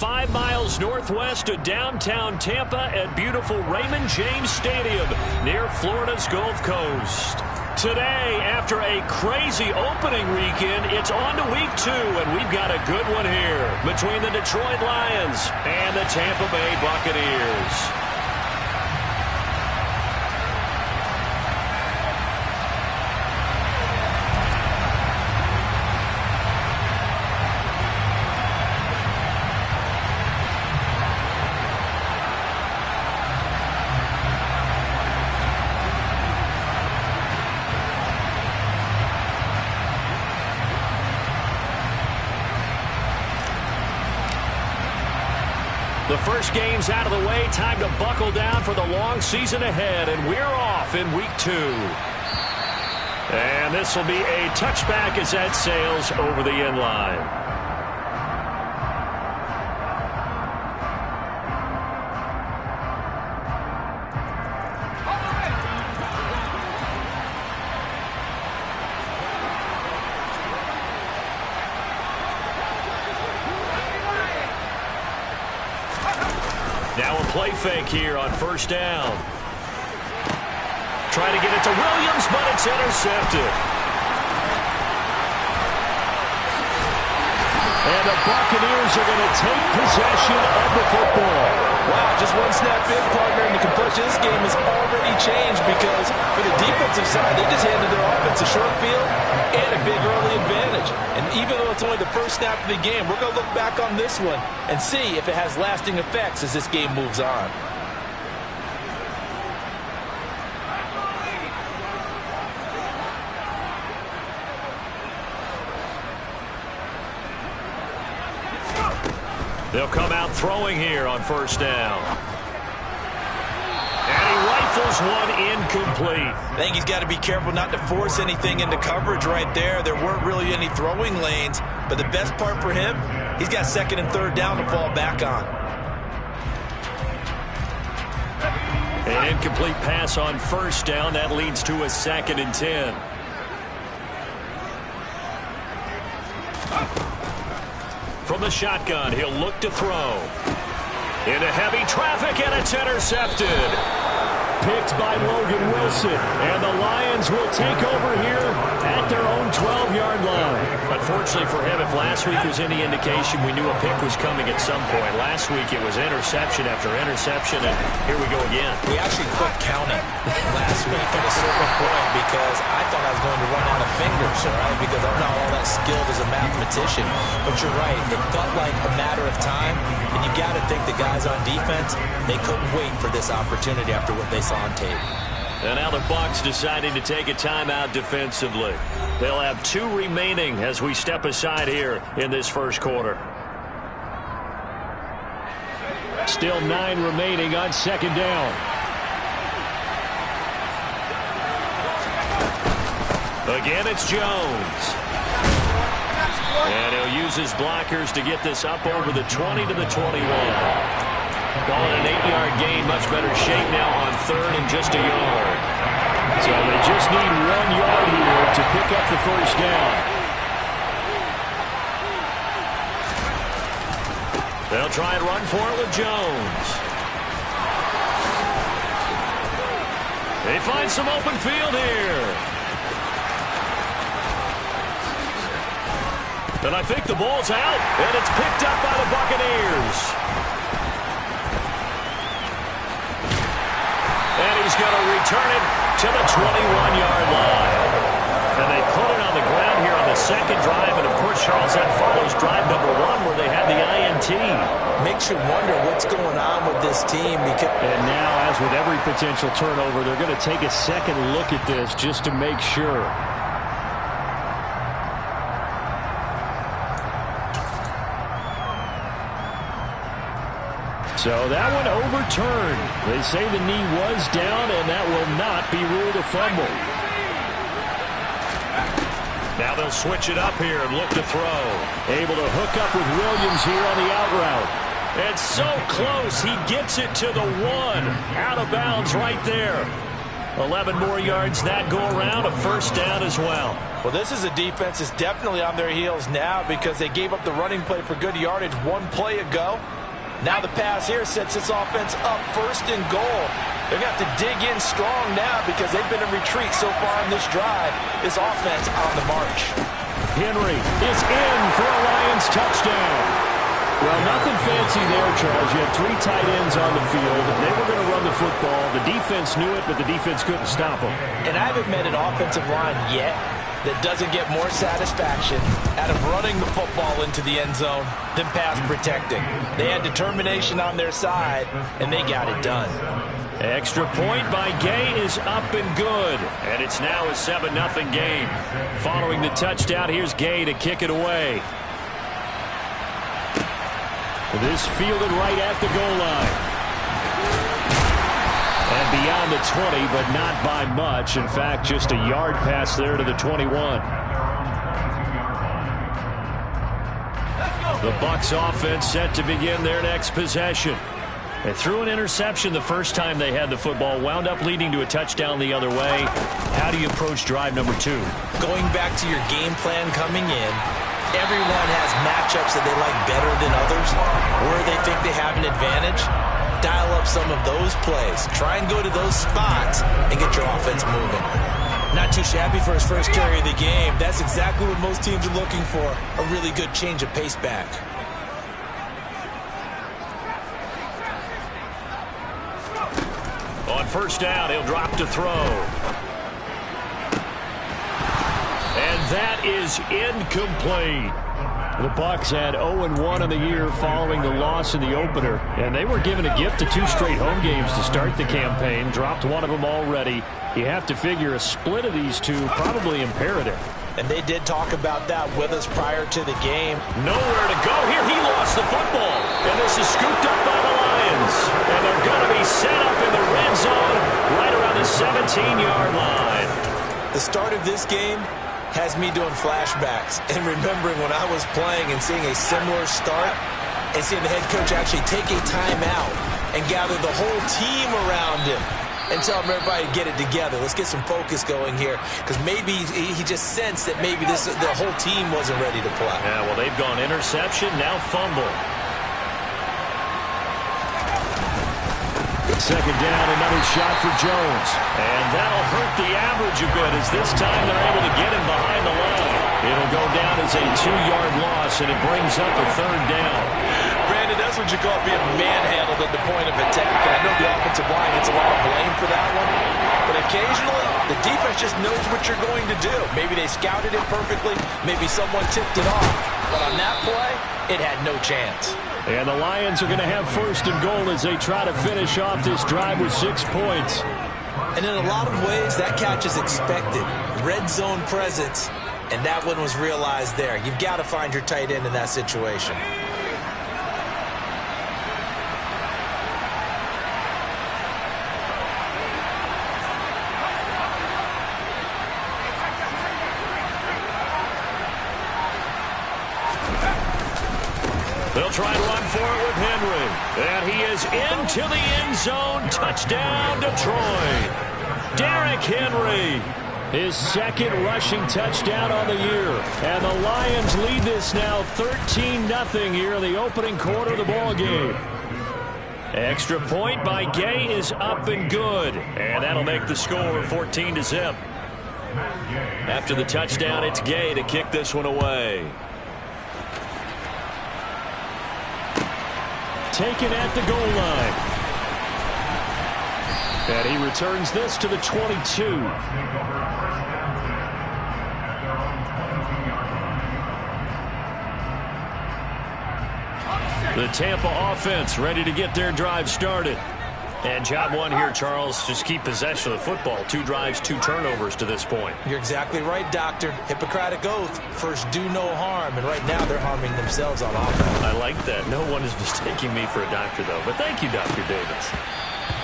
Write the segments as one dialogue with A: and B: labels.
A: 5 miles northwest of downtown Tampa at beautiful Raymond James Stadium near Florida's Gulf Coast. Today, after a crazy opening weekend, it's on to week 2, and we've got a good one here between the Detroit Lions and the Tampa Bay Buccaneers. The first game's out of the way. Time to buckle down for the long season ahead, and we're off in week 2. And this will be a touchback as that sails over the end line. Now a play fake here on first down. Trying to get it to Williams, but it's intercepted. And the Buccaneers are going to take possession of the football.
B: Wow, just one snap in, partner, and the complexion of this game has already changed because for the defensive side, they just handed their offense a short field and a big early advantage. And even though it's only the first snap of the game, we're going to look back on this one and see if it has lasting effects as this game moves on.
A: They'll come out throwing here on first down. And he rifles one incomplete.
B: I think he's got to be careful not to force anything into coverage right there. There weren't really any throwing lanes, but the best part for him, he's got second and third down to fall back on.
A: An incomplete pass on first down. That leads to a 2nd and 10. From the shotgun, he'll look to throw. Into heavy traffic, and it's intercepted. Picked by Logan Wilson. And the Lions will take over here at their own 12-yard line. Unfortunately for him, if last week was any indication, we knew a pick was coming at some point. Last week it was interception after interception, and here we go again.
B: We actually quit counting last week at a certain point because I thought I was going to run out of fingers, all right, because I'm not all that skilled as a mathematician. But you're right, it felt like a matter of time, and you got to think the guys on defense, they couldn't wait for this opportunity after what they saw on tape.
A: And now the Bucs deciding to take a timeout defensively. They'll have 2 remaining as we step aside here in this first quarter. Still 9 remaining on second down. Again, it's Jones. And he'll use his blockers to get this up over the 20 to the 21. Calling an 8-yard gain, much better shape now on third and just a yard. So they just need 1 yard here to pick up the first down. They'll try and run for it with Jones. They find some open field here. And I think the ball's out, and it's picked up by the Buccaneers. And he's going to return it to the 21-yard line. And they put it on the ground here on the second drive. And, of course, Charles, that follows drive number 1 where they had the INT.
B: Makes you wonder what's going on with this team.
A: And now, as with every potential turnover, they're going to take a second look at this just to make sure. So that one overturned. They say the knee was down, and that will not be ruled a fumble. Now they'll switch it up here and look to throw. Able to hook up with Williams here on the out route. It's so close. He gets it to the 1. Out of bounds right there. 11 more yards that go around, a first down as well.
B: Well, this is a defense that's definitely on their heels now because they gave up the running play for good yardage one play ago. Now the pass here sets this offense up first and goal. They're going to have to dig in strong now because they've been in retreat so far in this drive. This offense on the march.
A: Henry is in for a Lions touchdown. Well, nothing fancy there, Charles. You had 3 tight ends on the field. They were going to run the football. The defense knew it, but the defense couldn't stop them.
B: And I haven't met an offensive line yet that doesn't get more satisfaction out of running the football into the end zone than pass protecting. They had determination on their side, and they got it done.
A: Extra point by Gay is up and good. And it's now a 7-0 game. Following the touchdown, here's Gay to kick it away. This fielded right at the goal line. And beyond the 20, but not by much. In fact, just a yard pass there to the 21. The Bucs offense set to begin their next possession. They threw an interception the first time they had the football, wound up leading to a touchdown the other way. How do you approach drive number 2?
B: Going back to your game plan coming in, everyone has matchups that they like better than others, where they think they have an advantage. Dial up some of those plays. Try and go to those spots and get your offense moving. Not too shabby for his first carry of the game. That's exactly what most teams are looking for, a really good change of pace back.
A: On first down, he'll drop to throw. And that is incomplete. The Bucs had 0-1 on the year following the loss in the opener, and they were given a gift of 2 straight home games to start the campaign. Dropped one of them already. You have to figure a split of these 2 probably imperative.
B: And they did talk about that with us prior to the game.
A: Nowhere to go here. He lost the football, and this is scooped up by the Lions. And they're going to be set up in the red zone right around the 17-yard line.
B: The start of this game has me doing flashbacks and remembering when I was playing and seeing a similar start and seeing the head coach actually take a timeout and gather the whole team around him and tell everybody to get it together. Let's get some focus going here because maybe he just sensed that maybe the whole team wasn't ready to play.
A: Yeah, well, they've gone interception, now fumble. Second down, another shot for Jones. And that'll hurt the average a bit as this time they're able to get him behind the line. It'll go down as a 2-yard loss, and it brings up a third down.
B: Brandon, that's what you call being manhandled at the point of attack. And I know the offensive line gets a lot of blame for that one. But occasionally, the defense just knows what you're going to do. Maybe they scouted it perfectly. Maybe someone tipped it off. But on that play, it had no chance.
A: And the Lions are going to have first and goal as they try to finish off this drive with 6 points.
B: And in a lot of ways, that catch is expected. Red zone presence, and that one was realized there. You've got to find your tight end in that situation.
A: They'll try to run for it with Henry. And he is into the end zone. Touchdown, Detroit. Derrick Henry. His second rushing touchdown on the year. And the Lions lead this now 13-0 here in the opening quarter of the ball game. Extra point by Gay is up and good. And that'll make the score 14-0. After the touchdown, it's Gay to kick this one away. Taken at the goal line. And he returns this to the 22. The Tampa offense ready to get their drive started. And job one here, Charles, just keep possession of the football. 2 drives, 2 turnovers to this point.
B: You're exactly right, Doctor. Hippocratic oath. First, do no harm. And right now, they're harming themselves on offense.
A: I like that. No one is mistaking me for a doctor, though. But thank you, Dr. Davis.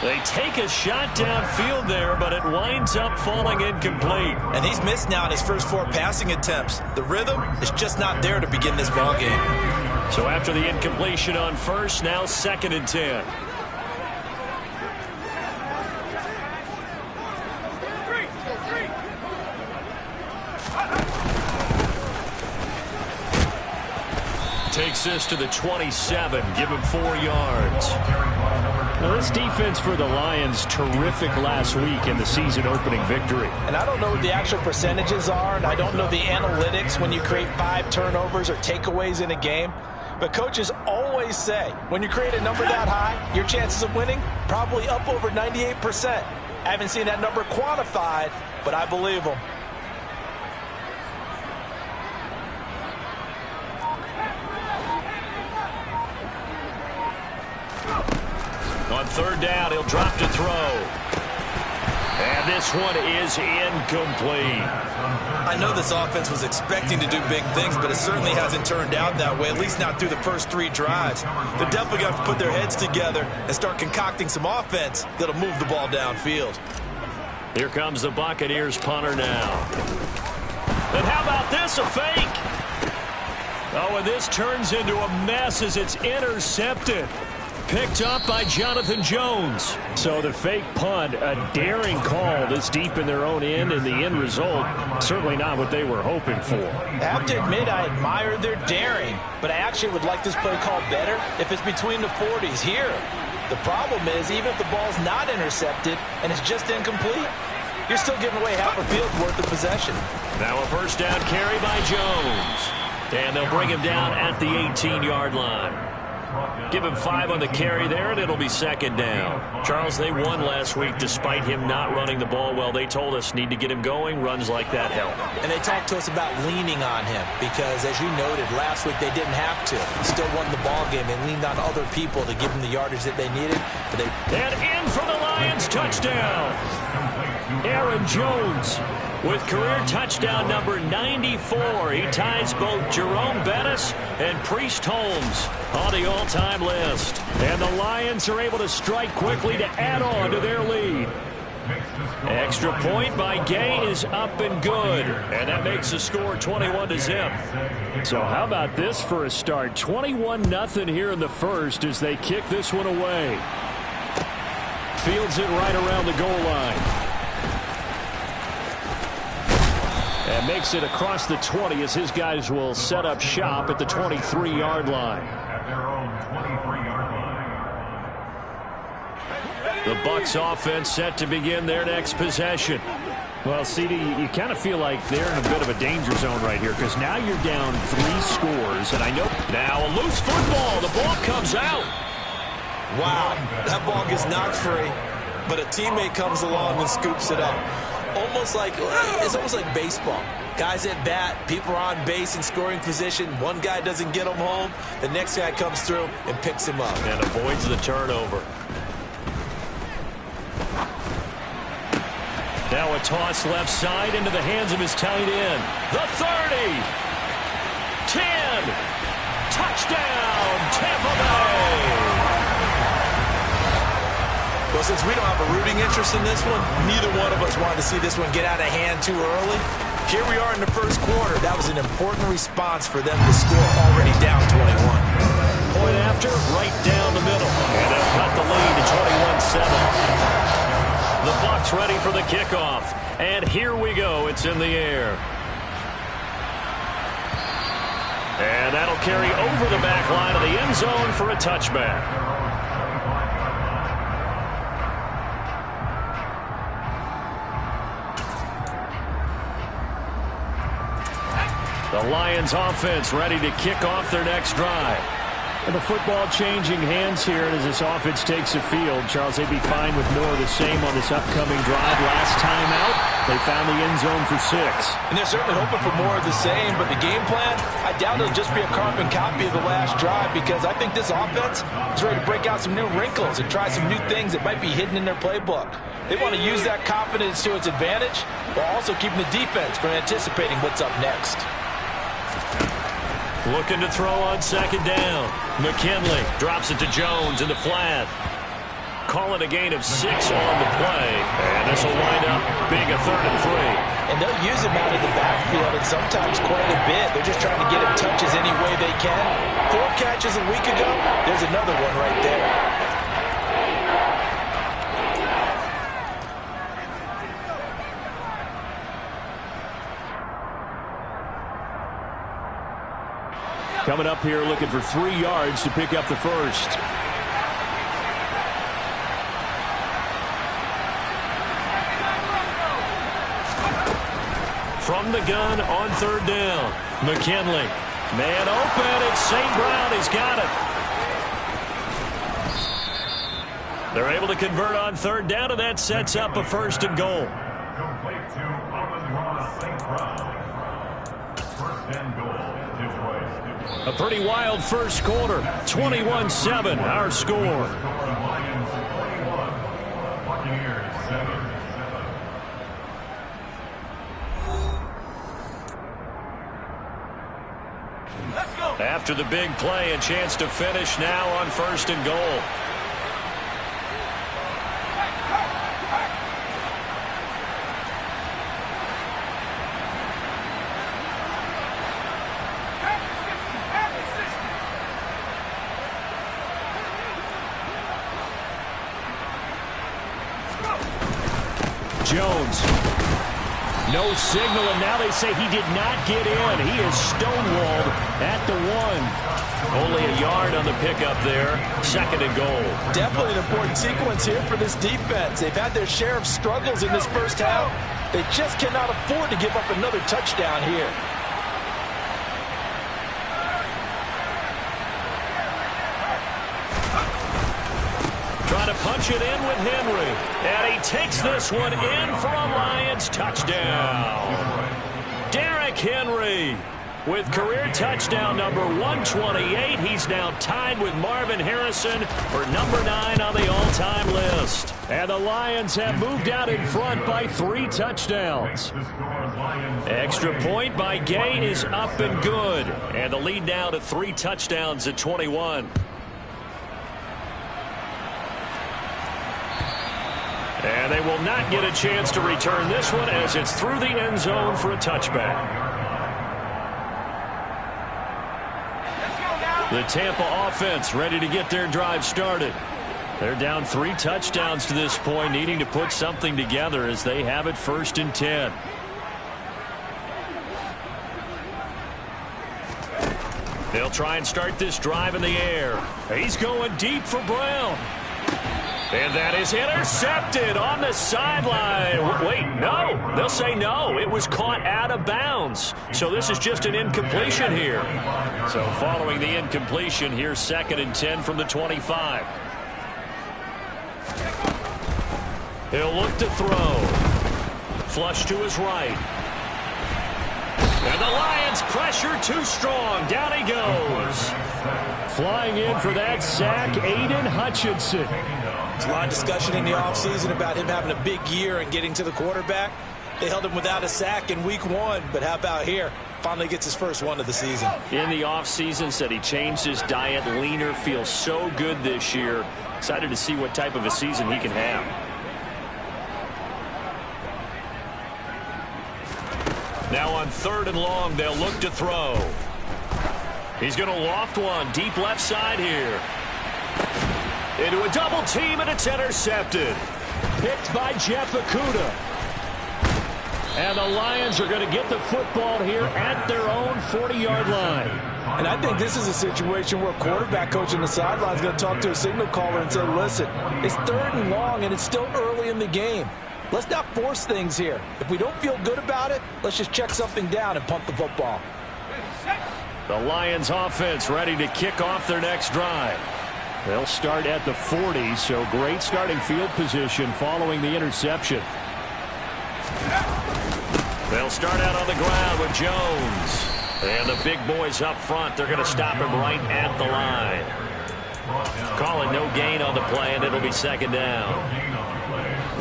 A: They take a shot downfield there, but it winds up falling incomplete.
B: And he's missed now in his first 4 passing attempts. The rhythm is just not there to begin this ball game.
A: So after the incompletion on first, now 2nd and 10. takes this to the 27. Give him 4 yards. Now, this defense for the Lions, terrific last week in the season-opening victory.
B: And I don't know what the actual percentages are, and I don't know the analytics when you create 5 turnovers or takeaways in a game. But coaches always say, when you create a number that high, your chances of winning probably up over 98%. I haven't seen that number quantified, but I believe them.
A: On 3rd down, he'll drop to throw. And this one is incomplete.
B: I know this offense was expecting to do big things, but it certainly hasn't turned out that way, at least not through the first 3 drives. They're definitely going to have to put their heads together and start concocting some offense that'll move the ball downfield.
A: Here comes the Buccaneers punter now. And how about this, a fake? Oh, and this turns into a mess as it's intercepted. Picked up by Jonathan Jones. So the fake punt, a daring call this deep in their own end, and the end result, certainly not what they were hoping for.
B: I have to admit, I admire their daring, but I actually would like this play called better if it's between the 40s here. The problem is, even if the ball's not intercepted and it's just incomplete, you're still giving away half a field's worth of possession.
A: Now a first down carry by Jones. And they'll bring him down at the 18-yard line. Give him 5 on the carry there, and it'll be 2nd down. Charles, they won last week despite him not running the ball well. They told us need to get him going. Runs like that help.
B: And they talked to us about leaning on him because, as you noted, last week they didn't have to. Still won the ball game. They leaned on other people to give them the yardage that they needed. But
A: and in for the Lions, touchdown. Aaron Jones with career touchdown number 94. He ties both Jerome Bettis and Priest Holmes on the all-time list. And the Lions are able to strike quickly to add on to their lead. Extra point by Gay is up and good. And that makes the score 21-0. So how about this for a start? 21-0 here in the first as they kick this one away. Fields it right around the goal line. And makes it across the 20 as his guys will set up shop at the 23-yard line. The Bucs offense set to begin their next possession. Well, CD, you kind of feel like they're in a bit of a danger zone right here because now you're down 3 scores. And I know now a loose football. The ball comes out.
B: Wow, that ball gets knocked free, but a teammate comes along and scoops it up. It's almost like baseball. Guys at bat, people are on base in scoring position. One guy doesn't get him home. The next guy comes through and picks him up.
A: And avoids the turnover. Now a toss left side into the hands of his tight end. The 30. 10. Touchdown, Tampa Bay.
B: Well, since we don't have a rooting interest in this one, neither one of us wanted to see this one get out of hand too early. Here we are in the first quarter. That was an important response for them to score already down 21.
A: Point after, right down the middle. And they'll cut the lead to 21-7. The Bucs ready for the kickoff. And here we go. It's in the air. And that'll carry over the back line of the end zone for a touchback. The Lions offense ready to kick off their next drive. And the football changing hands here as this offense takes the field. Charles, they'd be fine with more of the same on this upcoming drive. Last time out, they found the end zone for 6.
B: And they're certainly hoping for more of the same, but the game plan, I doubt it'll just be a carbon copy of the last drive because I think this offense is ready to break out some new wrinkles and try some new things that might be hidden in their playbook. They want to use that confidence to its advantage while also keeping the defense from anticipating what's up next.
A: Looking to throw on 2nd down. McKinley drops it to Jones in the flat. Call it a gain of 6 on the play. And this will wind up being a 3rd and 3.
B: And they'll use him out of the backfield and sometimes quite a bit. They're just trying to get him touches any way they can. 4 catches a week ago. There's another one right there.
A: Coming up here looking for 3 yards to pick up the first. From the gun on 3rd down. McKinley. Man open. It's St. Brown. He's got it. They're able to convert on 3rd down, and that sets up a 1st and goal.
C: Complete to Amon-Ra St. Brown. 1st and goal.
A: A pretty wild first quarter. 21-7, our score.
C: Lions 21, Buccaneers 7.
A: After the big play, a chance to finish now on 1st and goal. Jones. No signal, and now they say he did not get in. He is stonewalled at the 1. Only a yard on the pickup there. 2nd and goal.
B: Definitely an important sequence here for this defense. They've had their share of struggles in this first half. They just cannot afford to give up another touchdown here.
A: Trying to punch it in with Henry. And he takes this one in for a Lions touchdown. Derrick Henry with career touchdown number 128. He's now tied with Marvin Harrison for number 9 on the all-time list. And the Lions have moved out in front by 3 touchdowns. Extra point by Gay is up and good. And the lead now to 3 touchdowns at 21. And they will not get a chance to return this one as it's through the end zone for a touchback. The Tampa offense ready to get their drive started. They're down 3 touchdowns to this point, needing to put something together as they have it 1st and 10. They'll try and start this drive in the air. He's going deep for Brown. And that is intercepted on the sideline. Wait, no. They'll say no. It was caught out of bounds. So this is just an incompletion here. So following the incompletion, here's 2nd and 10 from the 25. He'll look to throw. Flush to his right. And the Lions pressure too strong. Down he goes. Flying in for that sack, Aiden Hutchinson.
B: There's a lot of discussion in the offseason about him having a big year and getting to the quarterback. They held him without a sack in week 1, but how about here? Finally gets his first one of the season.
A: In the offseason, said he changed his diet, leaner, feels so good this year. Excited to see what type of a season he can have. Now on 3rd and long, they'll look to throw. He's going to loft one deep left side here. Into a double team, and it's intercepted. Picked by Jeff Okudah. And the Lions are going to get the football here at their own 40-yard line.
B: And I think this is a situation where a quarterback coach on the sideline is going to talk to a signal caller and say, listen, it's 3rd and long, and it's still early in the game. Let's not force things here. If we don't feel good about it, let's just check something down and punt the football.
A: The Lions offense ready to kick off their next drive. They'll start at the 40, so great starting field position following the interception. They'll start out on the ground with Jones. And the big boys up front, they're going to stop him right at the line. Calling no gain on the play, and it'll be 2nd down.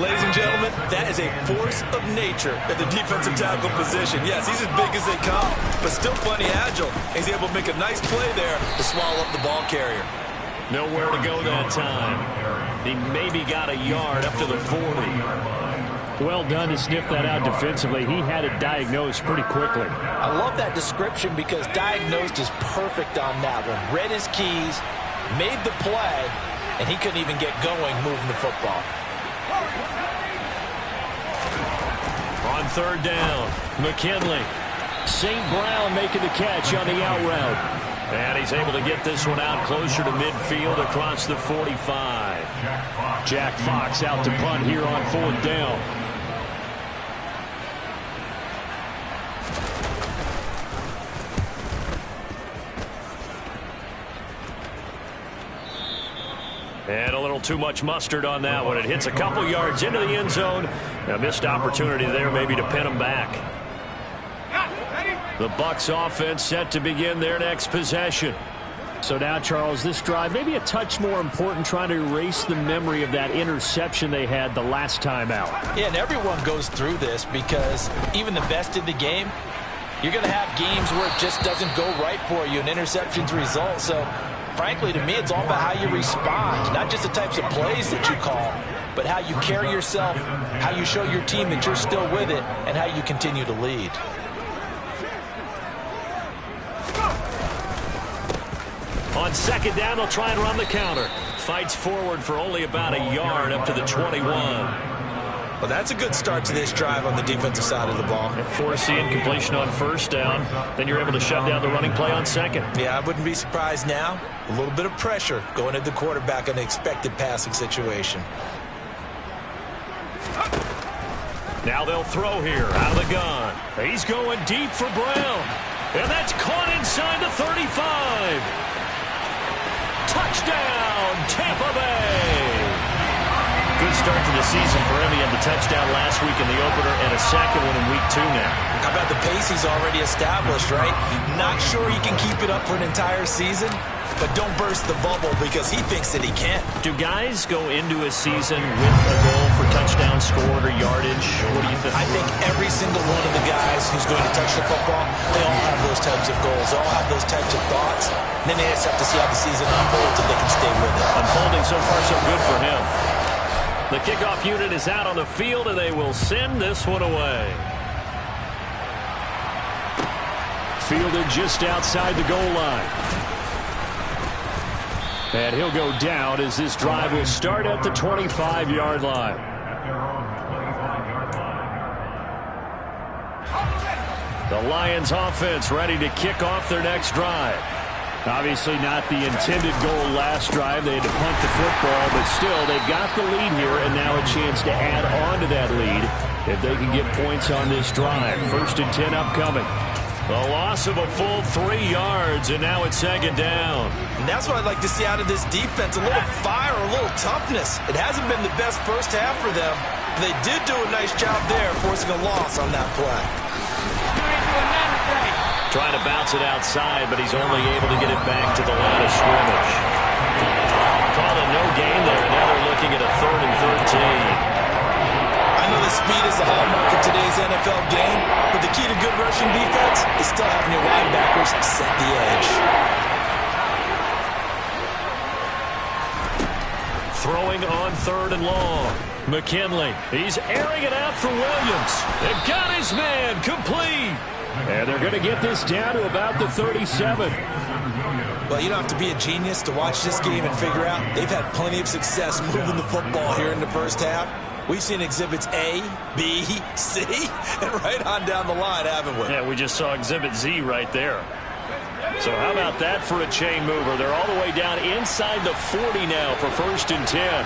B: Ladies and gentlemen, that is a force of nature at the defensive tackle position. Yes, he's as big as they come, but still plenty agile. He's able to make a nice play there to swallow up the ball carrier.
A: Nowhere to go that time. He maybe got a yard up to the 40. Well done to sniff that out defensively. He had it diagnosed pretty quickly.
B: I love that description because diagnosed is perfect on that one. Read his keys, made the play, and he couldn't even get going moving the football.
A: On 3rd down, McKinley. St. Brown making the catch on the out route. And he's able to get this one out closer to midfield across the 45. Jack Fox out to punt here on 4th down. And a little too much mustard on that one. It hits a couple yards into the end zone. A missed opportunity there maybe to pin him back. The Bucs offense set to begin their next possession. So now, Charles, this drive maybe a touch more important, trying to erase the memory of that interception they had the last time out.
B: Yeah, and everyone goes through this because even the best in the game, you're going to have games where it just doesn't go right for you, and interceptions result. So, frankly, to me, it's all about how you respond, not just the types of plays that you call, but how you carry yourself, how you show your team that you're still with it, and how you continue to lead.
A: On 2nd down, they'll try and run the counter. Fights forward for only about a yard up to the 21.
B: Well, that's a good start to this drive on the defensive side of the ball.
A: Force the incompletion on 1st down. Then you're able to shut down the running play on 2nd.
B: Yeah, I wouldn't be surprised now. A little bit of pressure going at the quarterback in an expected passing situation.
A: Now they'll throw here out of the gun. He's going deep for Brown. And that's caught inside the 35. Touchdown, Tampa Bay. Good start to the season for him. He had the touchdown last week in the opener and a second one in week 2 now.
B: How about the pace he's already established, right? Not sure he can keep it up for an entire season, but don't burst the bubble because he thinks that he can.
A: Do guys go into a season with a goal for touchdown scored or yardage? What do you think?
B: I think every single one of the guys who's going to touch the football, they all have those types of goals. They all have those types of thoughts. And then they just have to see how the season unfolds if they can stay with it.
A: Unfolding so far so good for him. The kickoff unit is out on the field, and they will send this one away. Fielded just outside the goal line. And he'll go down as this drive will start at the 25-yard line. The Lions offense ready to kick off their next drive. Obviously not the intended goal last drive. They had to punt the football, but still they've got the lead here and now a chance to add on to that lead if they can get points on this drive. 1st and 10 upcoming. The loss of a full 3 yards, and now it's 2nd down.
B: And that's what I'd like to see out of this defense, a little fire, a little toughness. It hasn't been the best first half for them. They did do a nice job there, forcing a loss on that play.
A: Trying to bounce it outside, but he's only able to get it back to the line of scrimmage. Call it no gain there, and now they're looking at a 3rd and 13.
B: I know the speed is the hallmark of today's NFL game, but the key to good rushing defense is still having your linebackers set the edge.
A: Throwing on 3rd and long. McKinley, he's airing it out for Williams. They've got his man complete. And they're going to get this down to about the 37.
B: Well, you don't have to be a genius to watch this game and figure out they've had plenty of success moving the football here in the first half. We've seen exhibits A, B, C, and right on down the line, haven't we?
A: Yeah, we just saw exhibit Z right there. So how about that for a chain mover? They're all the way down inside the 40 now for 1st and 10.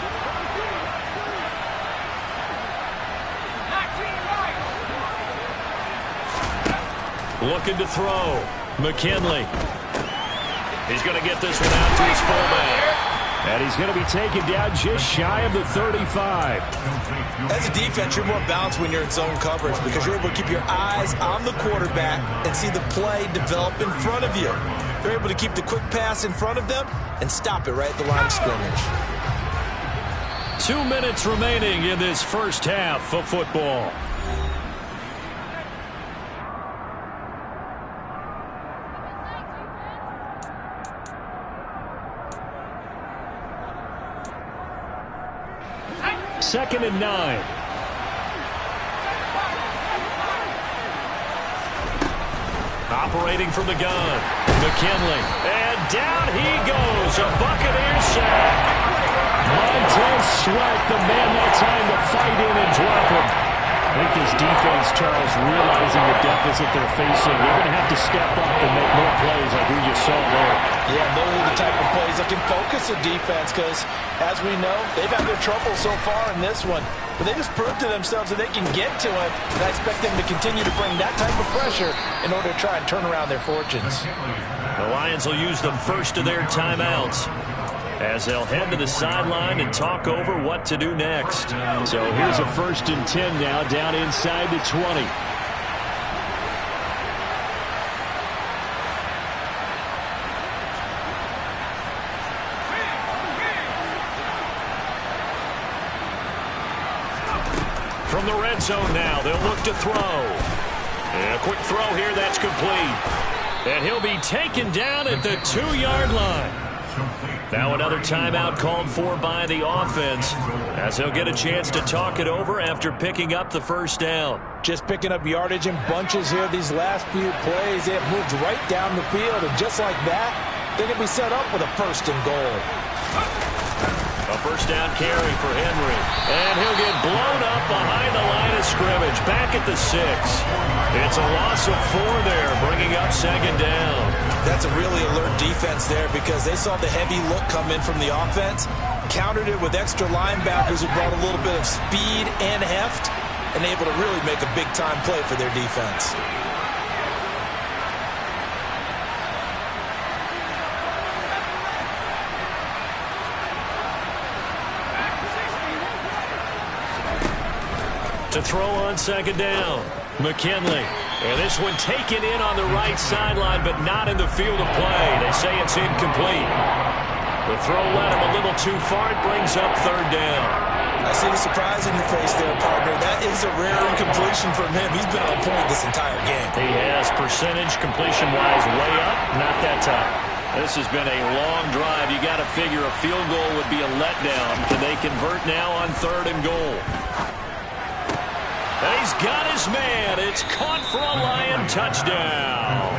A: Looking to throw. McKinley. He's going to get this one out to his fullback. And he's going to be taken down just shy of the 35.
B: As a defense, you're more balanced when you're in zone coverage because you're able to keep your eyes on the quarterback and see the play develop in front of you. You're able to keep the quick pass in front of them and stop it right at the line of scrimmage.
A: 2 minutes remaining in this first half of football. Second and 9. Operating from the gun. McKinley. And down he goes. A Buccaneer sack. Montez Sweat, the man that time to fight in and drop him. I think this defense, Charles, realizing the deficit they're facing, they're going to have to step up and make more plays like we just saw there.
B: Yeah, those are the type of plays that can focus the defense because, as we know, they've had their trouble so far in this one. But they just proved to themselves that they can get to it, and I expect them to continue to bring that type of pressure in order to try and turn around their fortunes.
A: The Lions will use the first of their timeouts as they'll head to the sideline and talk over what to do next. So here's a 1st and 10 now, down inside the 20. From the red zone now, they'll look to throw. And a quick throw here, that's complete. And he'll be taken down at the 2-yard line. Now another timeout called for by the offense as he'll get a chance to talk it over after picking up the first down.
B: Just picking up yardage in bunches here these last few plays. They have moved right down the field, and just like that, they can be set up with a 1st and goal.
A: A first down carry for Henry. And he'll get blown up behind the line of scrimmage. Back at the 6. It's a loss of 4 there, bringing up 2nd down.
B: That's a really alert defense there because they saw the heavy look come in from the offense, countered it with extra linebackers who brought a little bit of speed and heft, and able to really make a big-time play for their defense.
A: To throw on 2nd down, McKinley. And this one taken in on the right sideline, but not in the field of play. They say it's incomplete. The throw led him a little too far. It brings up 3rd down.
B: I see the surprise in your face there, partner. That is a rare incompletion from him. He's been on point this entire game.
A: He has. Percentage completion-wise way up, not that time. This has been a long drive. You got to figure a field goal would be a letdown. Can they convert now on 3rd and goal? And he's got his man. It's caught for a Lion touchdown.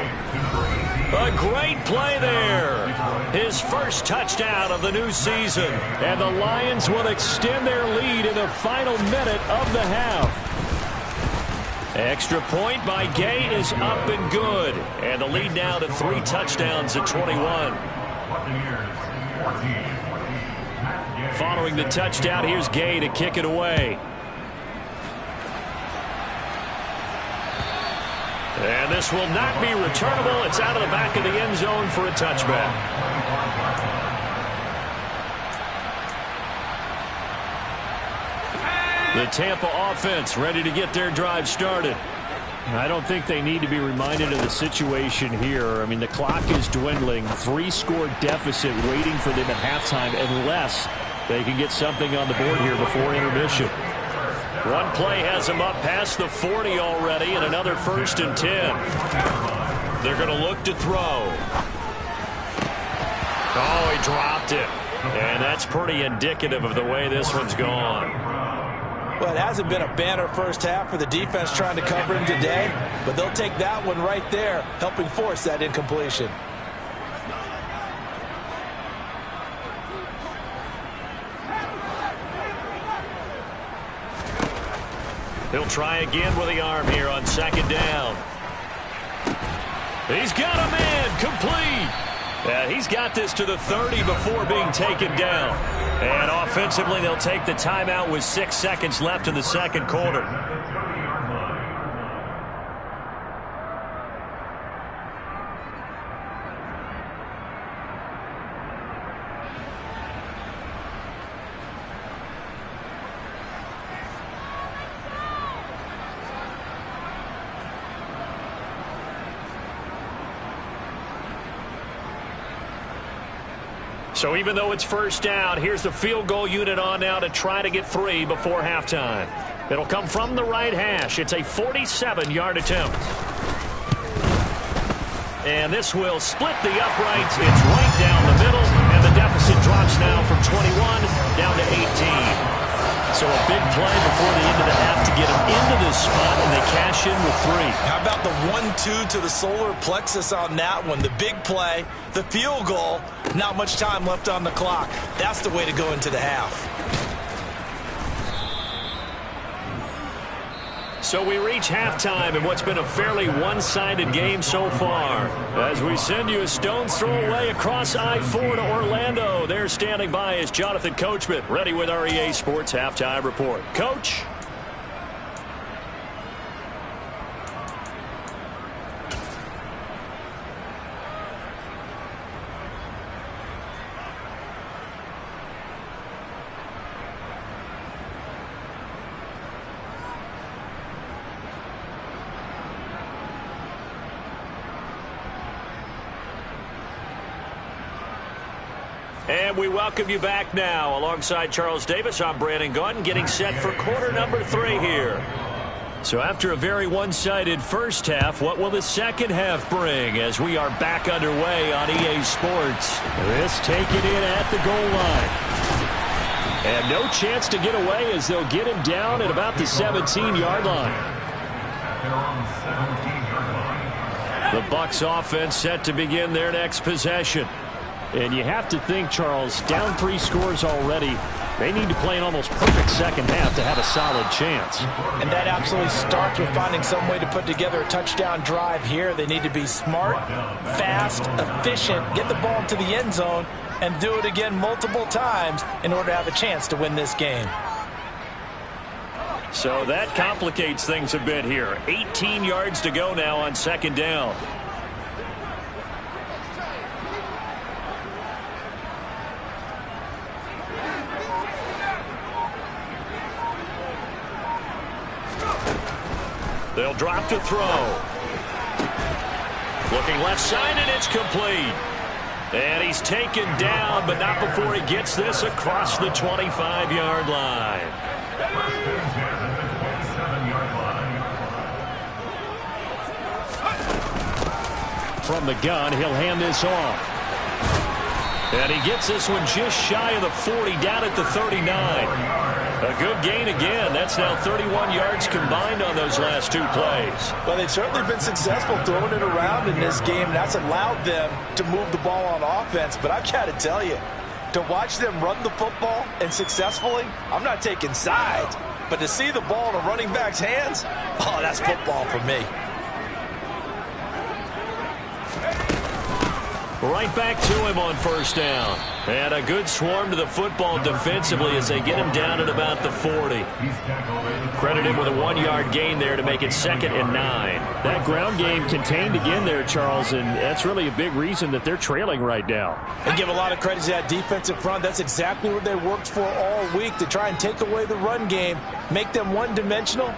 A: A great play there. His first touchdown of the new season. And the Lions will extend their lead in the final minute of the half. Extra point by Gay is up and good. And the lead now to 3 touchdowns at 21. Following the touchdown, here's Gay to kick it away. And this will not be returnable. It's out of the back of the end zone for a touchback. The Tampa offense ready to get their drive started. I don't think they need to be reminded of the situation here. I mean, the clock is dwindling. 3-score deficit waiting for them at halftime unless they can get something on the board here before intermission. One play has him up past the 40 already, and another 1st and 10. They're going to look to throw. Oh, he dropped it. And that's pretty indicative of the way this one's gone.
B: Well, it hasn't been a banner first half for the defense trying to cover him today, but they'll take that one right there, helping force that incompletion.
A: He'll try again with the arm here on 2nd down. He's got a man complete. He's got this to the 30 before being taken down. And offensively, they'll take the timeout with 6 seconds left in the 2nd quarter. So even though it's first down, here's the field goal unit on now to try to get 3 before halftime. It'll come from the right hash. It's a 47-yard attempt. And this will split the uprights. It's right down the middle, and the deficit drops now from 21 down to 18. So a big play before the end of the half to get them into this spot, and they cash in with 3.
B: How about the 1-2 to the solar plexus on that one? The big play, the field goal, not much time left on the clock. That's the way to go into the half.
A: So we reach halftime in what's been a fairly one-sided game so far. As we send you a stone's throw away across I-4 to Orlando. There standing by is Jonathan Coachman, ready with our EA Sports Halftime Report. Coach? And we welcome you back now. Alongside Charles Davis, I'm Brandon Gaudin, getting set for quarter number 3 here. So after a very one-sided first half, what will the second half bring as we are back underway on EA Sports? This taken in at the goal line. And no chance to get away as they'll get him down at about the 17-yard line. The Bucs offense set to begin their next possession. And you have to think, Charles, down 3 scores already. They need to play an almost perfect second half to have a solid chance.
B: And that absolutely starts with finding some way to put together a touchdown drive here. They need to be smart, fast, efficient, get the ball into the end zone, and do it again multiple times in order to have a chance to win this game.
A: So that complicates things a bit here. 18 yards to go now on second down. They'll drop to throw. Looking left side, and it's complete. And he's taken down, but not before he gets this across the 25-yard line. From the gun, he'll hand this off. And he gets this one just shy of the 40, down at the 39. A good gain again. That's now 31 yards combined on those last 2 plays.
B: Well, they've certainly been successful throwing it around in this game. That's allowed them to move the ball on offense. But I've got to tell you, to watch them run the football and successfully, I'm not taking sides. But to see the ball in a running back's hands, oh, that's football for me.
A: Right back to him on first down. And a good swarm to the football defensively as they get him down at about the 40. Credit him with a 1-yard gain there to make it 2nd and 9.
D: That ground game contained again there, Charles, and that's really a big reason that they're trailing right now.
B: And give a lot of credit to that defensive front. That's exactly what they worked for all week, to try and take away the run game, make them one-dimensional.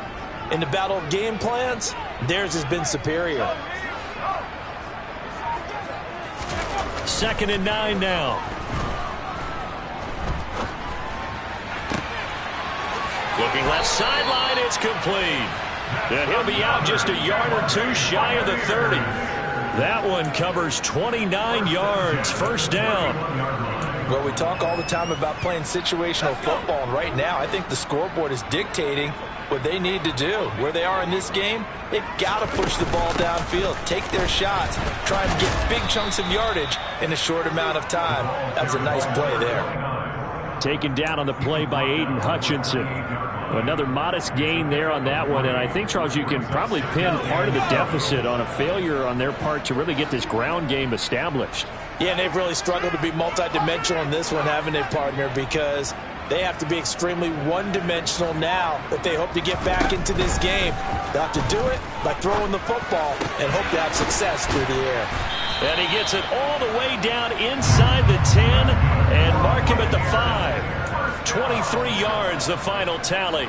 B: In the battle of game plans, theirs has been superior.
A: 2nd and 9 now. Looking left sideline, it's complete. And he'll be out just a yard or 2 shy of the 30. That one covers 29 yards. First down.
B: Well, we talk all the time about playing situational football, and right now I think the scoreboard is dictating what they need to do. Where they are in this game, they've got to push the ball downfield, take their shots, try and get big chunks of yardage in a short amount of time. That's a nice play there.
D: Taken down on the play by Aiden Hutchinson. Another modest gain there on that one, and I think, Charles, you can probably pin part of the deficit on a failure on their part to really get this ground game established.
B: Yeah, and they've really struggled to be multidimensional in this one, haven't they, partner, because they have to be extremely one-dimensional now if they hope to get back into this game. They'll have to do it by throwing the football and hope to have success through the air.
A: And he gets it all the way down inside the 10 and mark him at the 5. 23 yards, the final tally.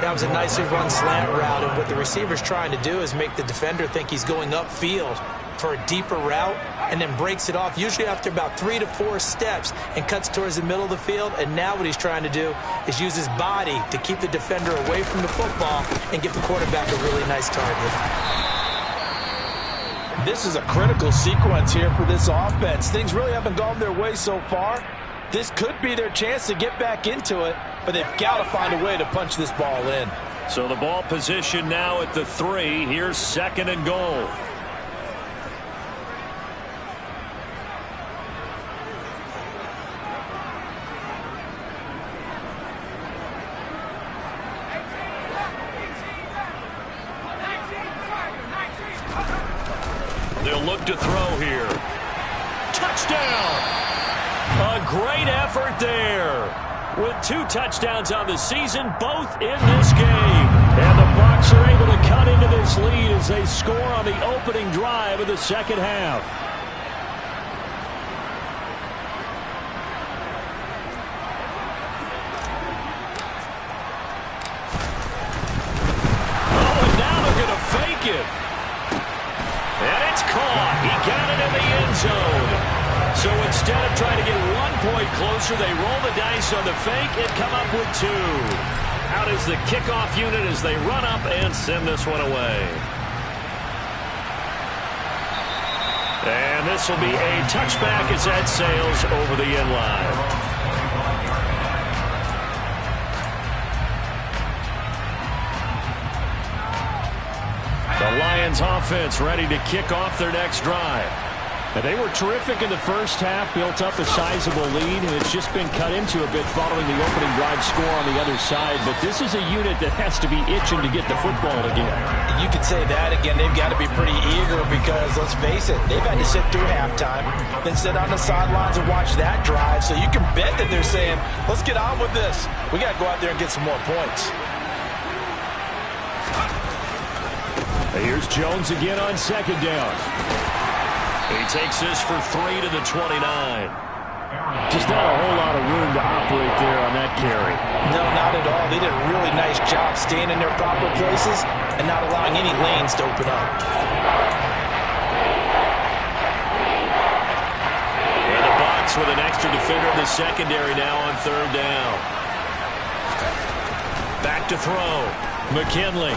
B: That was a nicely run slant route, and what the receiver's trying to do is make the defender think he's going upfield for a deeper route, and then breaks it off, usually after about 3 to 4 steps, and cuts towards the middle of the field. And now what he's trying to do is use his body to keep the defender away from the football and give the quarterback a really nice target. This is a critical sequence here for this offense. Things really haven't gone their way so far. This could be their chance to get back into it, but they've got to find a way to punch this ball in.
A: So the ball position now at the 3. Here's 2nd and goal. look to throw here. Touchdown! A great effort there. With 2 touchdowns on the season, both in this game. And the Bucs are able to cut into this lead as they score on the opening drive of the second half. Oh, and now they're going to fake it. And it's caught. He got it in the end zone. So instead of trying to get 1 point closer, they roll the dice on the fake and come up with 2. Out is the kickoff unit as they run up and send this one away. And this will be a touchback as that sails over the end line. The Lions offense ready to kick off their next drive. And they were terrific in the first half, built up a sizable lead, and it's just been cut into a bit following the opening drive score on the other side. But this is a unit that has to be itching to get the football again.
B: You could say that again. They've got to be pretty eager because, let's face it, they've had to sit through halftime, then sit on the sidelines and watch that drive. So you can bet that they're saying, let's get on with this. We got to go out there and get some more points.
A: Here's Jones again on second down. He takes this for 3 to the 29.
D: Just not a whole lot of room to operate there on that carry.
B: No, not at all. They did a really nice job staying in their proper places and not allowing any lanes to open up.
A: And the Bucs with an extra defender in the secondary now on third down. Back to throw. McKinley.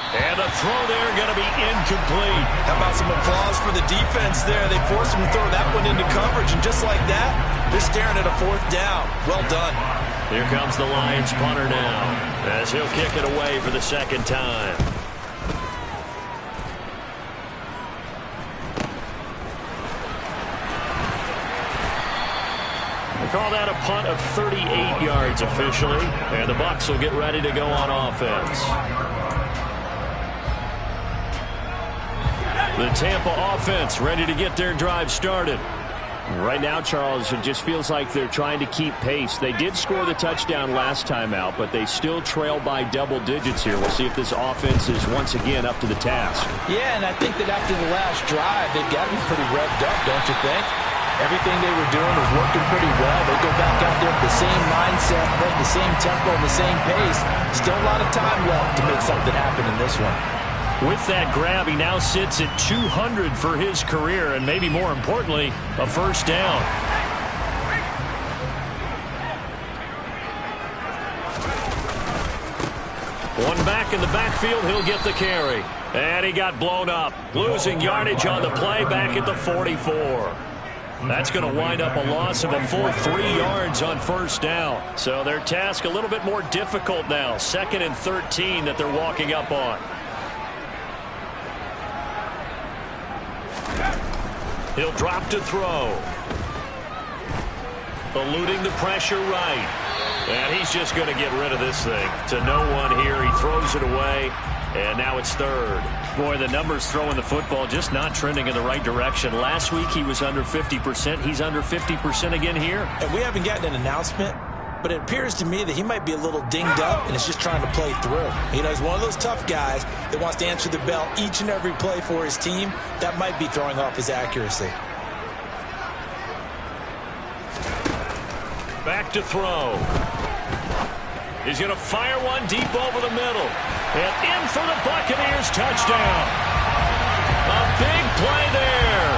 A: And the throw there going to be incomplete.
B: How about some applause for the defense there? They forced him to throw that one into coverage, and just like that, they're staring at a 4th down. Well done.
A: Here comes the Lions punter now, as he'll kick it away for the second time. They call that a punt of 38 yards officially, and the Bucs will get ready to go on offense. The Tampa offense ready to get their drive started.
D: Right now, Charles, it just feels like they're trying to keep pace. They did score the touchdown last time out, but they still trail by double digits here. We'll see if this offense is once again up to the task.
B: Yeah, and I think that after the last drive, they've got to be pretty revved up, don't you think? Everything they were doing was working pretty well. They go back out there with the same mindset, the same tempo, and the same pace. Still a lot of time left to make something happen in this one.
A: With that grab, he now sits at 200 for his career, and maybe more importantly, a first down. One back in the backfield, he'll get the carry. And he got blown up, losing yardage on the play back at the 44. That's going to wind up a loss of a full 3 yards on first down. So their task a little bit more difficult now. 2nd and 13 that they're walking up on. He'll drop to throw. Eluding the pressure right. And he's just going to get rid of this thing. To no one here. He throws it away. And now it's 3rd. Boy, the numbers throwing the football just not trending in the right direction. Last week he was under 50%. He's under 50% again here.
B: And we haven't gotten an announcement, but it appears to me that he might be a little dinged up and is just trying to play through. You know, he's one of those tough guys that wants to answer the bell each and every play for his team. That might be throwing off his accuracy.
A: Back to throw. He's going to fire one deep over the middle. And in for the Buccaneers touchdown. A big play there.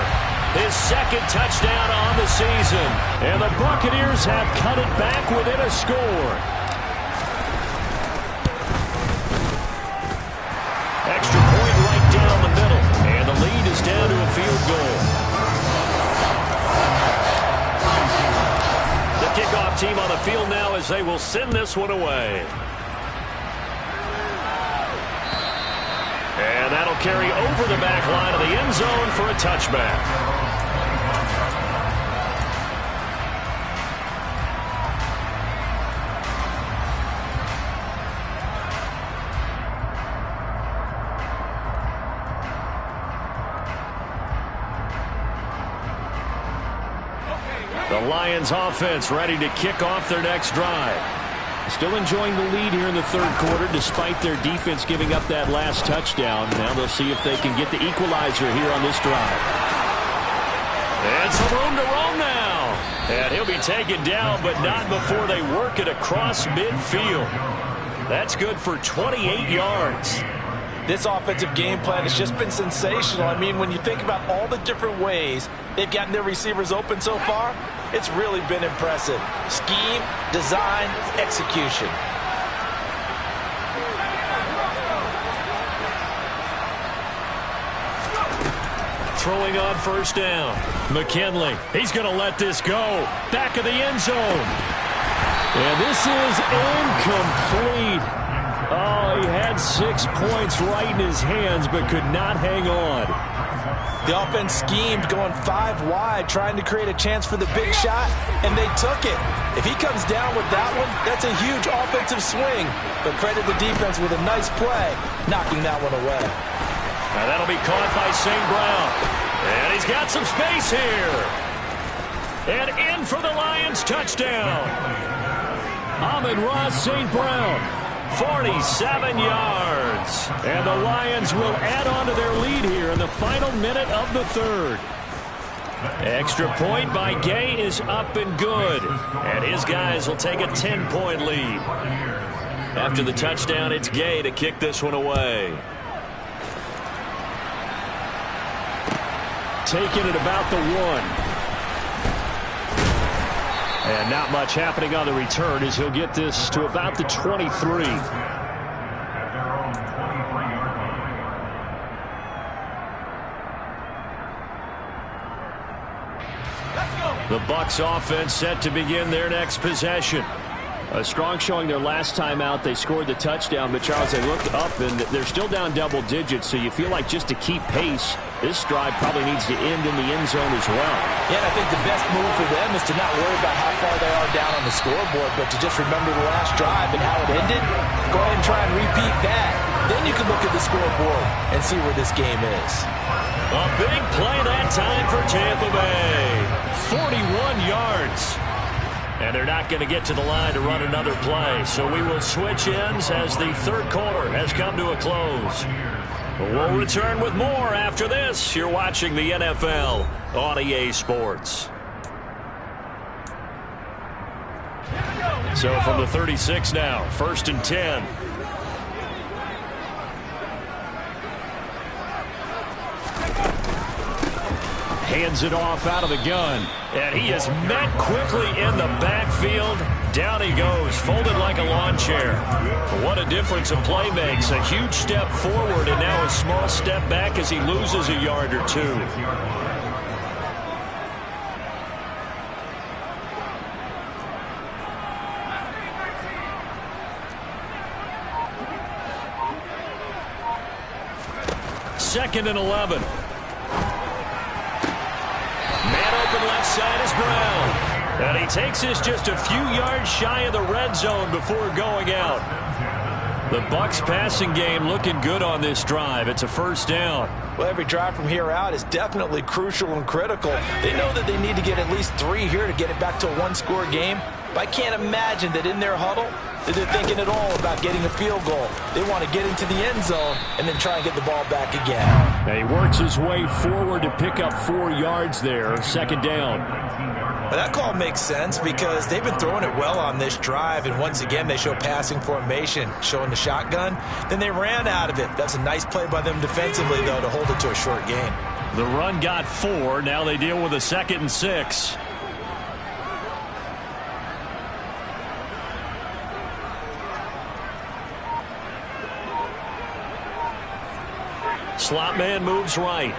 A: His 2nd touchdown on the season. And the Buccaneers have cut it back within a score. Extra point right down the middle. And the lead is down to a field goal. The kickoff team on the field now as they will send this one away. And that'll carry over the back line of the end zone for a touchback. The Lions offense ready to kick off their next drive.
D: Still enjoying the lead here in the third quarter despite their defense giving up that last touchdown. Now they'll see if they can get the equalizer here on this drive.
A: And some room to roam now. And he'll be taken down, but not before they work it across midfield. That's good for 28 yards.
B: This offensive game plan has just been sensational. I mean, when you think about all the different ways they've gotten their receivers open so far, it's really been impressive. Scheme, design, execution.
A: Throwing on first down. McKinley, he's going to let this go. Back of the end zone.
D: And this is incomplete. Oh, he had 6 points right in his hands, but could not hang on.
B: The offense schemed, going 5 wide, trying to create a chance for the big shot, and they took it. If he comes down with that one, that's a huge offensive swing. But credit the defense with a nice play, knocking that one away.
A: Now that'll be caught by St. Brown. And he's got some space here. And in for the Lions touchdown. Amon-Ra St. Brown. 47 yards. And the Lions will add on to their lead here in the final minute of the third. Extra point by Gay is up and good. And his guys will take a 10-point lead. After the touchdown, it's Gay to kick this one away.
D: Taking it about the 1. And not much happening on the return as he'll get this to about the 23.
A: The Bucs offense set to begin their next possession.
D: A strong showing their last time out. They scored the touchdown, but Charles, they looked up and they're still down double digits, so you feel like just to keep pace, this drive probably needs to end in the end zone as well.
B: Yeah, and I think the best move for them is to not worry about how far they are down on the scoreboard, but to just remember the last drive and how it ended. Go ahead and try and repeat that. Then you can look at the scoreboard and see where this game is.
A: A big play that time for Tampa Bay. 41 yards. And they're not going to get to the line to run another play. So we will switch ends as the third quarter has come to a close. We'll return with more after this. You're watching the NFL on EA Sports. So from the 36 now, 1st and 10. Hands it off out of the gun. And he is met quickly in the backfield. Down he goes, folded like a lawn chair. What a difference a play makes. A huge step forward and now a small step back as he loses a yard or two. Second and 11. Left side is Brown. And he takes this just a few yards shy of the red zone before going out. The Bucs passing game looking good on this drive. It's a first down.
B: Well, every drive from here out is definitely crucial and critical. They know that they need to get at least 3 here to get it back to a one-score game. But I can't imagine that in their huddle that they're thinking at all about getting a field goal. They want to get into the end zone and then try and get the ball back again.
D: Now he works his way forward to pick up 4 yards there. Second down.
B: Well, that call makes sense because they've been throwing it well on this drive, and once again they show passing formation, showing the shotgun. Then they ran out of it. That's a nice play by them defensively, though, to hold it to a short gain.
A: The run got 4. Now they deal with a 2nd and 6. Slot man moves right.